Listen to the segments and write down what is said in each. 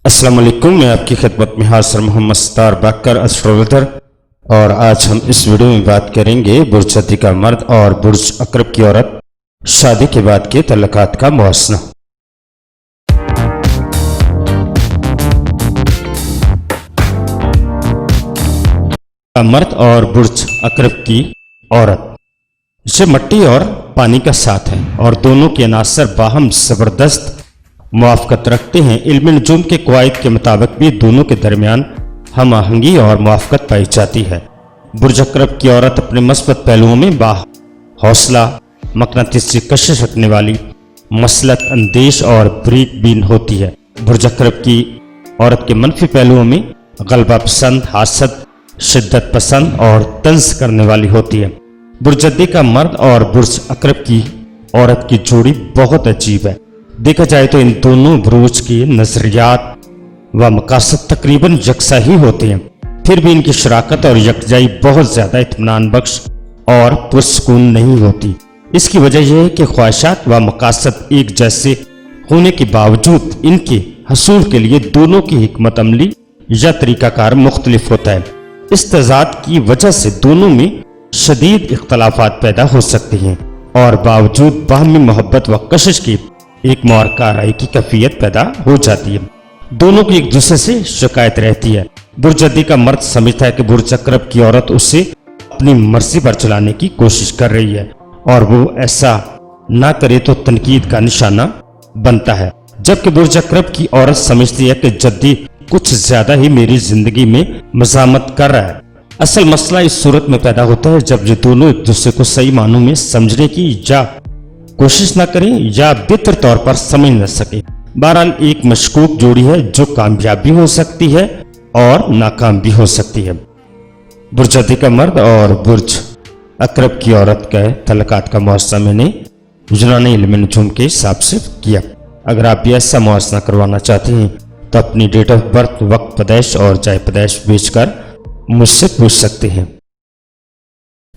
السلام علیکم، میں آپ کی خدمت میں حاضر محمد ستار باکر اسٹرولوجر، اور آج ہم اس ویڈیو میں بات کریں گے برج ہتی کا مرد اور برج عقرب کی عورت شادی کے بعد کے تعلقات کا موازنہ۔ مرد اور برج عقرب کی عورت یہ مٹی اور پانی کا ساتھ ہے اور دونوں کے عناصر باہم زبردست موافقت رکھتے ہیں۔ علم نجوم کے قواعد کے مطابق بھی دونوں کے درمیان ہم آہنگی اور موافقت پائی جاتی ہے۔ برج عقرب کی عورت اپنے مثبت پہلوؤں میں حوصلہ، مقناطیسی کشش رکھنے والی، مسلط اندیش اور بریک بین ہوتی ہے۔ برج عقرب کی عورت کے منفی پہلوؤں میں غلبہ پسند، حاسد، شدت پسند اور طنز کرنے والی ہوتی ہے۔ برج ہتی کا مرد اور برج عقرب کی عورت کی جوڑی بہت عجیب ہے۔ دیکھا جائے تو ان دونوں بروج کے نظریات و مقاصد تقریباً یکساں ہی ہوتے ہیں، پھر بھی ان کی شراکت اور یکجائی بہت زیادہ اطمینان بخش اور پرسکون نہیں ہوتی۔ اس کی وجہ یہ ہے کہ خواہشات و مقاصد ایک جیسے ہونے کے باوجود ان کے حصول کے لیے دونوں کی حکمت عملی یا طریقہ کار مختلف ہوتا ہے۔ اس تضاد کی وجہ سے دونوں میں شدید اختلافات پیدا ہو سکتے ہیں اور باوجود باہمی محبت و کشش کی ایک معرکہ آرائی کی کیفیت پیدا ہو جاتی ہے۔ دونوں کی ایک دوسرے سے شکایت رہتی ہے۔ برج ہتی کا مرد سمجھتا ہے کہ برج عقرب کی عورت اسے اپنی مرضی پر چلانے کی کوشش کر رہی ہے اور وہ ایسا نہ کرے تو تنقید کا نشانہ بنتا ہے، جبکہ برج عقرب کی عورت سمجھتی ہے کہ جدی کچھ زیادہ ہی میری زندگی میں مزاحمت کر رہا ہے۔ اصل مسئلہ اس صورت میں پیدا ہوتا ہے جب یہ دونوں ایک دوسرے کو صحیح معنوں میں سمجھنے کی یا کوشش نہ کریں یا بہتر طور پر سمجھ نہ سکیں۔ بہرحال ایک مشکوک جوڑی ہے جو کامیاب بھی ہو سکتی ہے اور ناکام بھی ہو سکتی ہے۔ برج ہتی کا مرد اور برج عقرب کی عورت کا تعلقات کا موازنہ میں نے یونانی علم نجوم کے حساب سے کیا۔ اگر آپ بھی ایسا موازنہ کروانا چاہتے ہیں تو اپنی ڈیٹ آف برتھ، وقت پیدائش اور جائے پیدائش بھیج کر مجھ سے پوچھ سکتے ہیں۔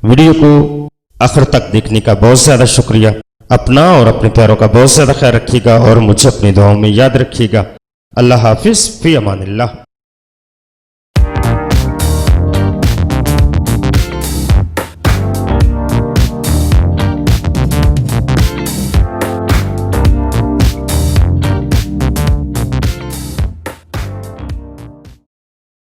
ویڈیو کو آخر تک دیکھنے کا بہت زیادہ شکریہ۔ اپنا اور اپنے پیاروں کا بہت زیادہ خیال رکھیے گا اور مجھے اپنی دعاؤں میں یاد رکھیے گا۔ اللہ حافظ، فی امان اللہ۔